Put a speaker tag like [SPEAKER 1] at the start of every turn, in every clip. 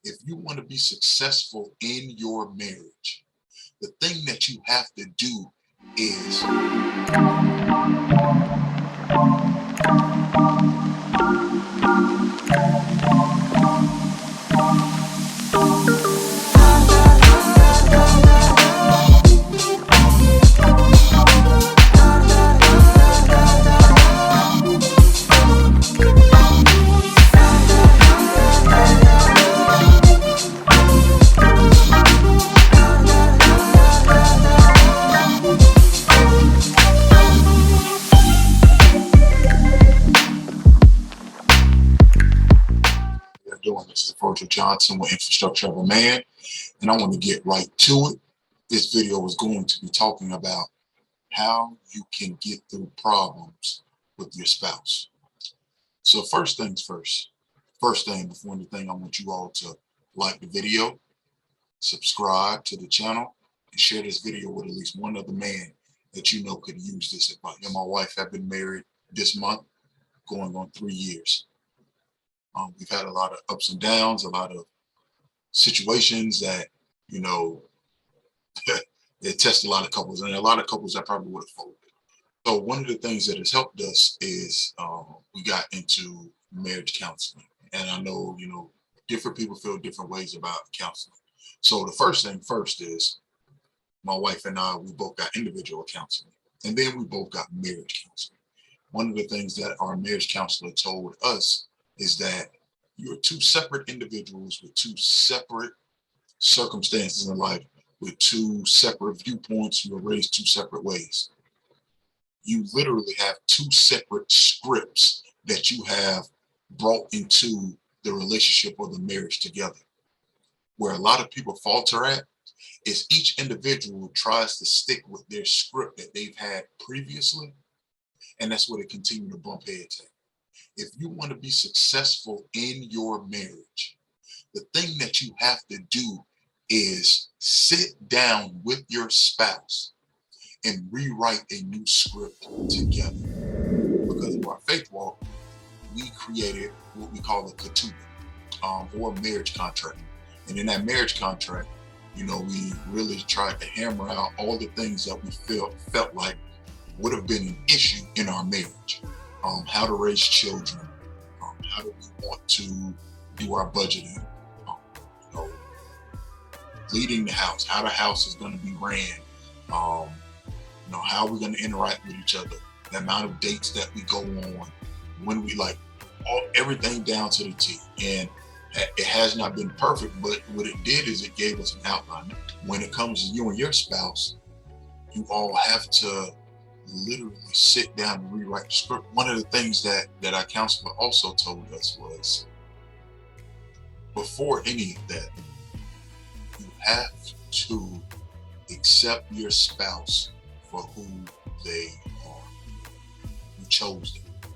[SPEAKER 1] If you want to be successful in your marriage, the thing that you have to do is we're doing. This is Virgil Johnson with Infrastructure of a Man, and I want to get right to it. This video is going to be talking about how you can get through problems with your spouse. So first things first. First thing, before anything, I want you all to like the video, subscribe to the channel, and share this video with at least one other man that you know could use this advice. Me and my wife have been married this month, going on 3 years. We've had a lot of ups and downs, a lot of situations that, you know, it tested a lot of couples, and a lot of couples that probably would have folded. So one of the things that has helped us is we got into marriage counseling. And I know, you know, different people feel different ways about counseling. So the first thing first is my wife and I, we both got individual counseling, and then we both got marriage counseling. One of the things that our marriage counselor told us is that you're two separate individuals with two separate circumstances in life, with two separate viewpoints. You were raised two separate ways. You literally have two separate scripts that you have brought into the relationship or the marriage together. Where a lot of people falter at is each individual tries to stick with their script that they've had previously, and that's where they continue to bump heads at. If you want to be successful in your marriage, the thing that you have to do is sit down with your spouse and rewrite a new script together. Because in our faith walk, we created what we call a ketubah, or a marriage contract. And in that marriage contract, you know, we really tried to hammer out all the things that we felt like would have been an issue in our marriage. How to raise children, how do we want to do our budgeting, you know, leading the house, how the house is going to be ran, you know, how we're going to interact with each other, the amount of dates that we go on, when we like, everything down to the T. And it has not been perfect, but what it did is it gave us an outline. When it comes to you and your spouse, you all have to literally sit down and rewrite the script. One of the things that our counselor also told us was, before any of that, you have to accept your spouse for who they are. You chose them.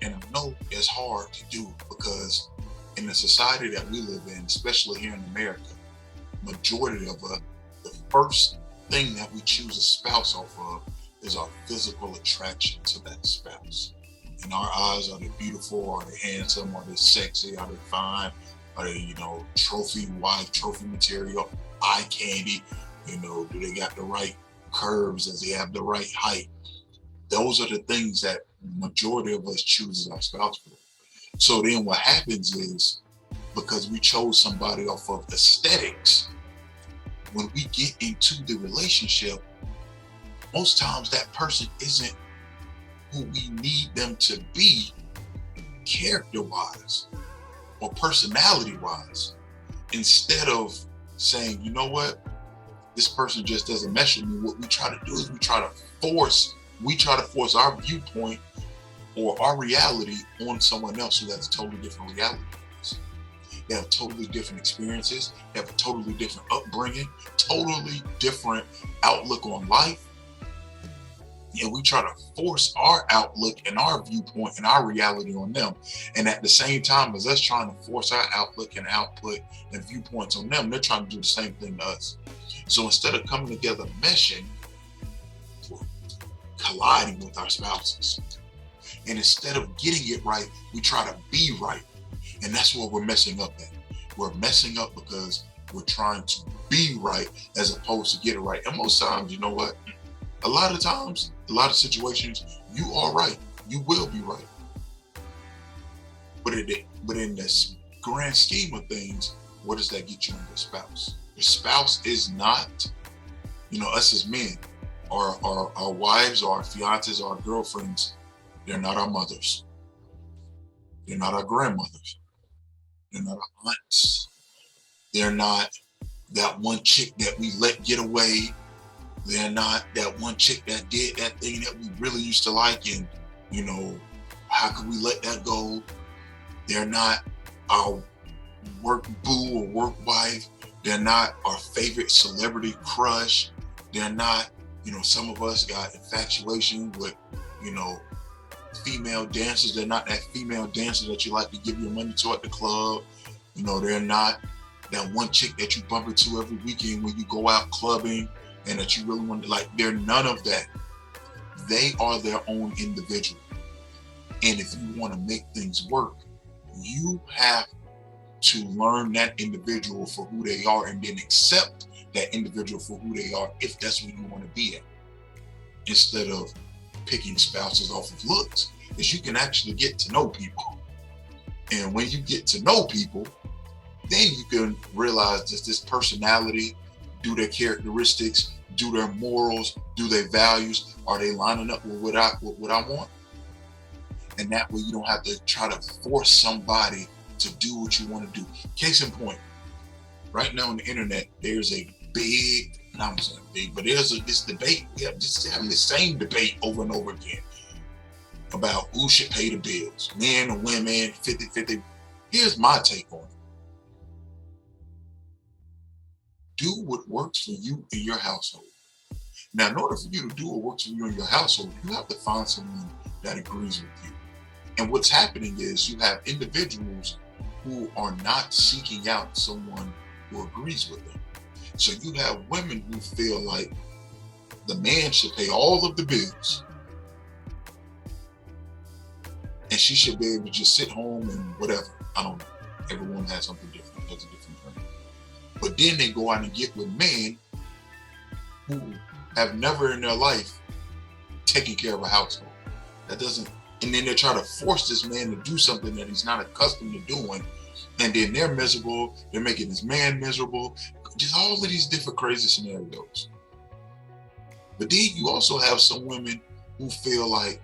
[SPEAKER 1] And I know it's hard to do, because in the society that we live in, especially here in America, majority of us, the first thing that we choose a spouse off of is our physical attraction to that spouse. In our eyes, are they beautiful? Are they handsome? Are they sexy? Are they fine? Are they, you know, trophy wife, trophy material, eye candy? You know, do they got the right curves? Does they have the right height? Those are the things that majority of us chooses our spouse for. So then what happens is, because we chose somebody off of aesthetics, when we get into the relationship, most times that person isn't who we need them to be character-wise or personality-wise. Instead of saying, you know what, this person just doesn't mesh with me, what we try to do is we try to force our viewpoint or our reality on someone else who has a totally different reality. They have totally different experiences, they have a totally different upbringing, totally different outlook on life. And we try to force our outlook and our viewpoint and our reality on them. And at the same time as us trying to force our outlook and output and viewpoints on them, they're trying to do the same thing to us. So instead of coming together, meshing, we're colliding with our spouses. And instead of getting it right, we try to be right. And that's what we're messing up at. We're messing up because we're trying to be right as opposed to get it right. And most times, you know what? A lot of times, a lot of situations, you are right. You will be right. But in this grand scheme of things, what does that get you in your spouse? Your spouse is not, us as men, our wives, our fiancés, our girlfriends, they're not our mothers. They're not our grandmothers. They're not our aunts. They're not that one chick that we let get away. They're not that one chick that did that thing that we really used to like, and how could we let that go? They're not our work boo or work wife. They're not our favorite celebrity crush. They're not, some of us got infatuation with, female dancers. They're not that female dancer that you like to give your money to at the club. They're not that one chick that you bump into every weekend when you go out clubbing and that you really want to, like, they're none of that. They are their own individual. And if you want to make things work, you have to learn that individual for who they are and then accept that individual for who they are if that's where you want to be at. Instead of picking spouses off of looks, is you can actually get to know people. And when you get to know people, then you can realize that this personality, do their characteristics, do their morals, do their values, are they lining up with what I want? And that way you don't have to try to force somebody to do what you want to do. Case in point, right now on the internet, there's a big, not saying big, but there's this debate. We have just having the same debate over and over again about who should pay the bills, men or women, 50-50. Here's my take on it. Do what works for you in your household. Now, in order for you to do what works for you in your household, you have to find someone that agrees with you. And what's happening is you have individuals who are not seeking out someone who agrees with them. So you have women who feel like the man should pay all of the bills and she should be able to just sit home and whatever. I don't know. Everyone has something different, has a different journey. But then they go out and get with men who have never in their life taken care of a household. And then they try to force this man to do something that he's not accustomed to doing. And then they're miserable. They're making this man miserable. Just all of these different crazy scenarios. But then you also have some women who feel like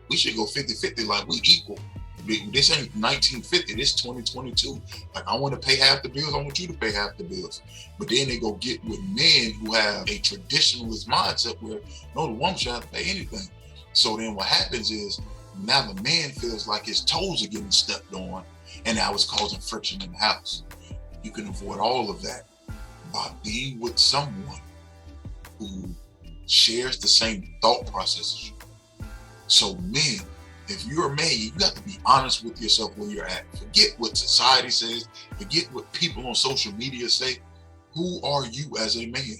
[SPEAKER 1] we should go 50-50, like we equal. This ain't 1950, this 2022. Like, I want to pay half the bills, I want you to pay half the bills. But then they go get with men who have a traditionalist mindset where, no, the woman should have to pay anything. So then what happens is, now the man feels like his toes are getting stepped on, and now it's causing friction in the house. You can avoid all of that by being with someone who shares the same thought process as you. So men, if you're a man, you got to be honest with yourself where you're at. Forget what society says. Forget what people on social media say. Who are you as a man?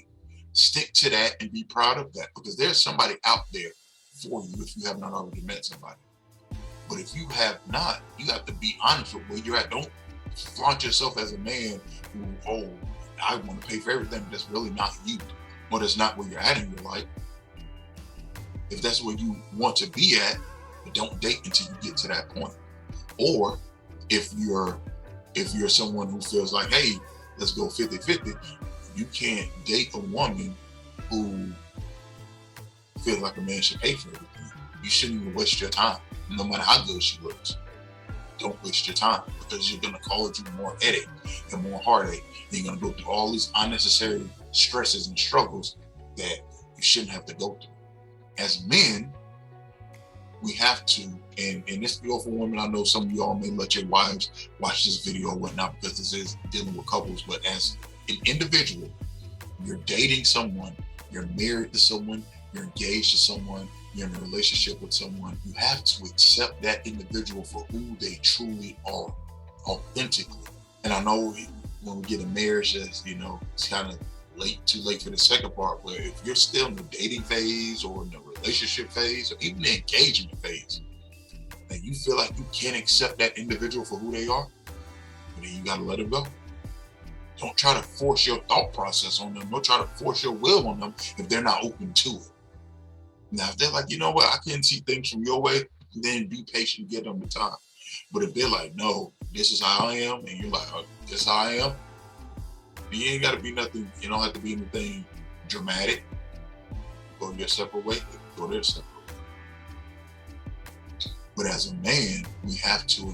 [SPEAKER 1] Stick to that and be proud of that, because there's somebody out there for you if you have not already met somebody. But if you have not, you have to be honest with where you're at. Don't flaunt yourself as a man who, I want to pay for everything, but that's really not you, or that's not where you're at in your life. If that's where you want to be at, don't date until you get to that point. Or if you're someone who feels like, hey, let's go 50-50, you can't date a woman who feels like a man should pay for everything. You shouldn't even waste your time, no matter how good she looks. Don't waste your time, because you're gonna cause you more headache and more heartache. And you're gonna go through all these unnecessary stresses and struggles that you shouldn't have to go through. As men, we have to, and this video for women, I know some of y'all may let your wives watch this video or whatnot, because this is dealing with couples, but as an individual, you're dating someone, you're married to someone, you're engaged to someone, you're in a relationship with someone, you have to accept that individual for who they truly are, authentically. And I know when we get in marriage, it's kind of too late for the second part, where if you're still in the dating phase or in the relationship phase or even the engagement phase, and you feel like you can't accept that individual for who they are, but then you gotta let them go. Don't try to force your thought process on them. Don't try to force your will on them if they're not open to it. Now, if they're like, you know what, I can see things from your way, then be patient, give them the time. But if they're like, no, this is how I am, and you're like, oh, this is how I am, you ain't gotta be nothing, you don't have to be anything dramatic. Go your separate way, go their separate way. But as a man, we have to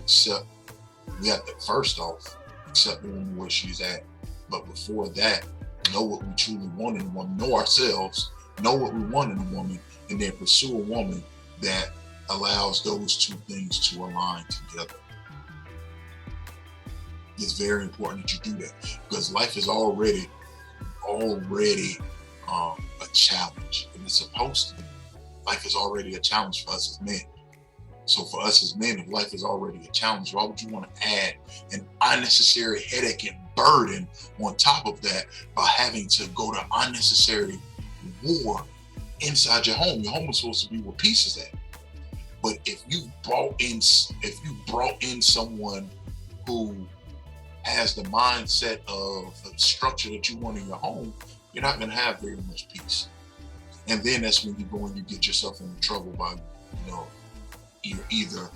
[SPEAKER 1] first off, accept the woman where she's at. But before that, know what we truly want in a woman, know ourselves, know what we want in a woman, and then pursue a woman that allows those two things to align together. It's very important that you do that, because life is already a challenge, and it's supposed to be. Life is already a challenge for us as men. So for us as men, if life is already a challenge, why would you want to add an unnecessary headache and burden on top of that by having to go to unnecessary war inside your home? Your home is supposed to be where peace is at. But if you brought in someone who has the mindset of the structure that you want in your home, you're not going to have very much peace. And then that's when you go and you get yourself into trouble by, you're either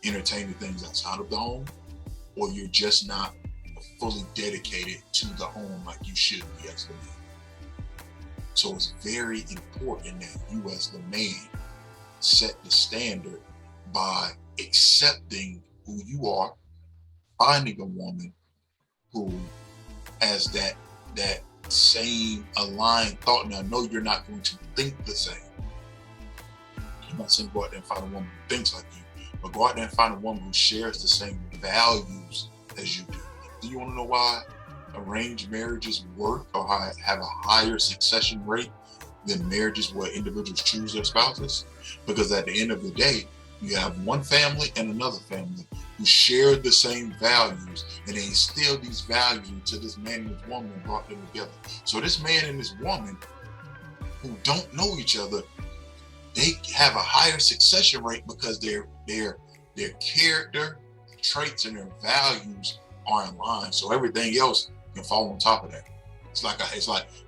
[SPEAKER 1] entertaining things outside of the home, or you're just not fully dedicated to the home like you should be as the man. So it's very important that you as the man set the standard by accepting who you are, finding a woman who has that same aligned thought. Now, I know you're not going to think the same. I'm not saying go out there and find a woman who thinks like you, but go out there and find a woman who shares the same values as you do. Do you want to know why arranged marriages work or have a higher succession rate than marriages where individuals choose their spouses? Because at the end of the day, you have one family and another family who share the same values, and they instill these values into this man and this woman and brought them together. So this man and this woman who don't know each other, they have a higher succession rate because their character, traits, and their values are in line. So everything else can fall on top of that. It's like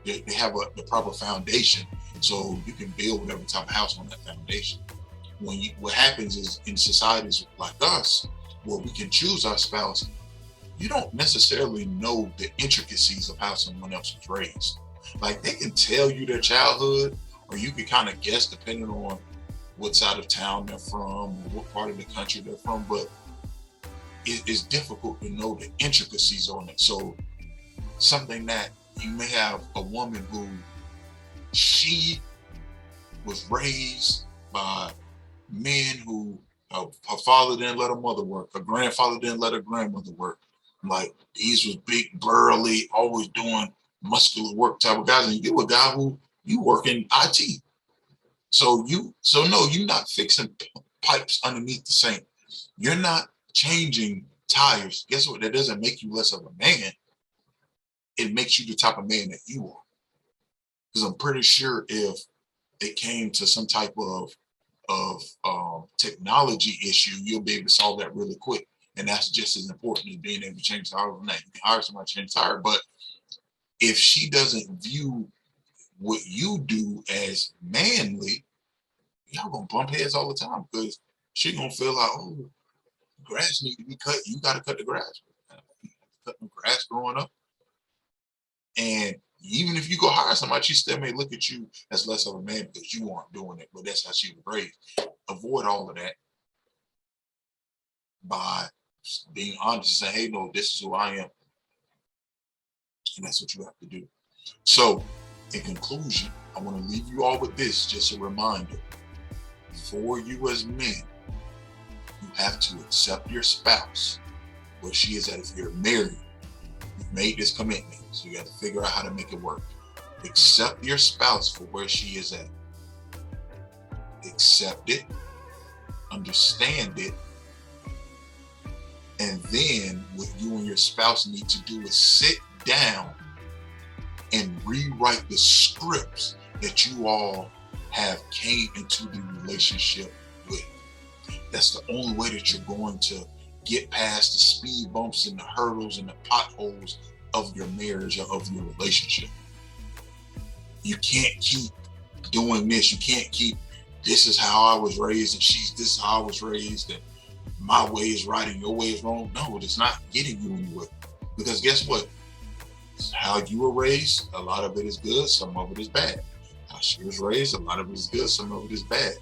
[SPEAKER 1] they have the proper foundation, so you can build whatever type of house on that foundation. What happens is in societies like us, where we can choose our spouse, you don't necessarily know the intricacies of how someone else was raised. Like, they can tell you their childhood, or you can kind of guess depending on what side of town they're from or what part of the country they're from, but it's difficult to know the intricacies on it. So something that you may have a woman who she was raised by men who her father didn't let her mother work, her grandfather didn't let her grandmother work. Like, these was big, burly, always doing muscular work type of guys, and you a guy who you work in IT. So no, you're not fixing pipes underneath the sink. You're not changing tires. Guess what? That doesn't make you less of a man. It makes you the type of man that you are. Because I'm pretty sure if it came to some type of technology issue, you'll be able to solve that really quick. And that's just as important as being able to change the tire overnight. You can hire somebody to change the tire, but if she doesn't view what you do as manly, y'all gonna bump heads all the time, because she gonna feel like, oh, grass need to be cut. You gotta cut the grass. Cut the grass growing up. And even if you go hire somebody, she still may look at you as less of a man because you aren't doing it, but that's how she was raised. Avoid all of that by being honest and saying, hey, no, this is who I am. And that's what you have to do. So, in conclusion, I want to leave you all with this, just a reminder. For you as men, you have to accept your spouse where she is at. If you're married, you've made this commitment, so you got to figure out how to make it work. Accept your spouse for where she is at. Accept it, understand it, and then what you and your spouse need to do is sit down and rewrite the scripts that you all have came into the relationship with. That's the only way that you're going to get past the speed bumps and the hurdles and the potholes of your marriage or of your relationship. You can't keep doing this. You can't keep, this is how I was raised, and this is how I was raised, and my way is right and your way is wrong. No, it's not getting you anywhere. Because guess what? It's how you were raised, a lot of it is good, some of it is bad. How she was raised, a lot of it is good, some of it is bad.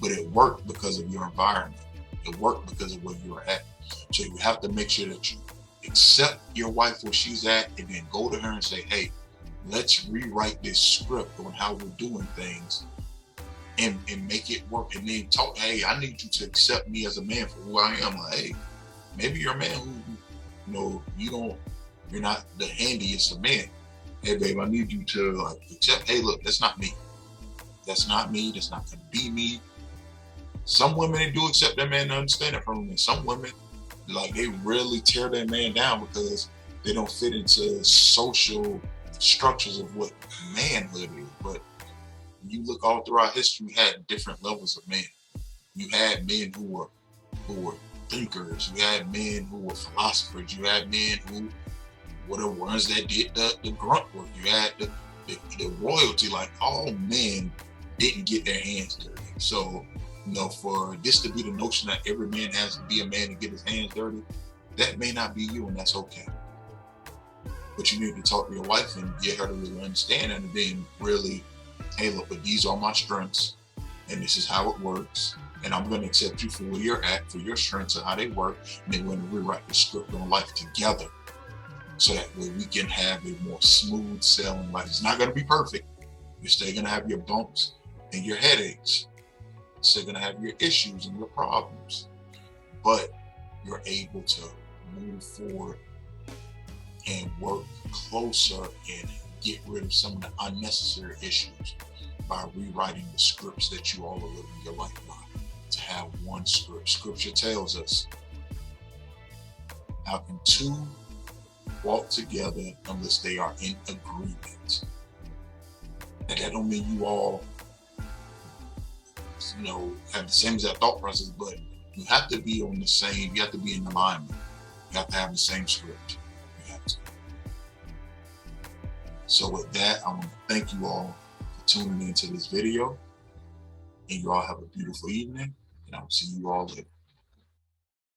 [SPEAKER 1] But it worked because of your environment. It worked because of where you were at. So you have to make sure that you accept your wife where she's at, and then go to her and say, hey, let's rewrite this script on how we're doing things and make it work. And then talk, hey, I need you to accept me as a man for who I am. Like, hey, maybe you're a man who, you're not the handiest of men. Hey, babe, I need you to like accept, hey, look, that's not me. That's not me. That's not going to be me. Some women, they do accept that man and understand it from them. Some women, like, they really tear that man down because they don't fit into social structures of what manhood is. But when you look all throughout history, you had different levels of men. You had men who were thinkers. You had men who were philosophers. You had men who were the ones that did the grunt work. You had the royalty. Like, all men didn't get their hands dirty. So, for this to be the notion that every man has to be a man to get his hands dirty, that may not be you, and that's okay. But you need to talk to your wife and get her to really understand it, and then really, hey, look, but these are my strengths, and this is how it works, and I'm going to accept you for where you're at, for your strengths and how they work, and then we're going to rewrite the script on life together, so that way we can have a more smooth sailing life. It's not going to be perfect. You're still going to have your bumps and your headaches. You're still going to have your issues and your problems, but you're able to move forward and work closer and get rid of some of the unnecessary issues by rewriting the scripts that you all are living your life by. To have one script. Scripture tells us, how can two walk together unless they are in agreement? And that don't mean you all, have the same exact thought process, but you have to be on the same, you have to be in alignment. You have to have the same script. So with that, I want to thank you all for tuning into this video, and you all have a beautiful evening, and I'll see you all later.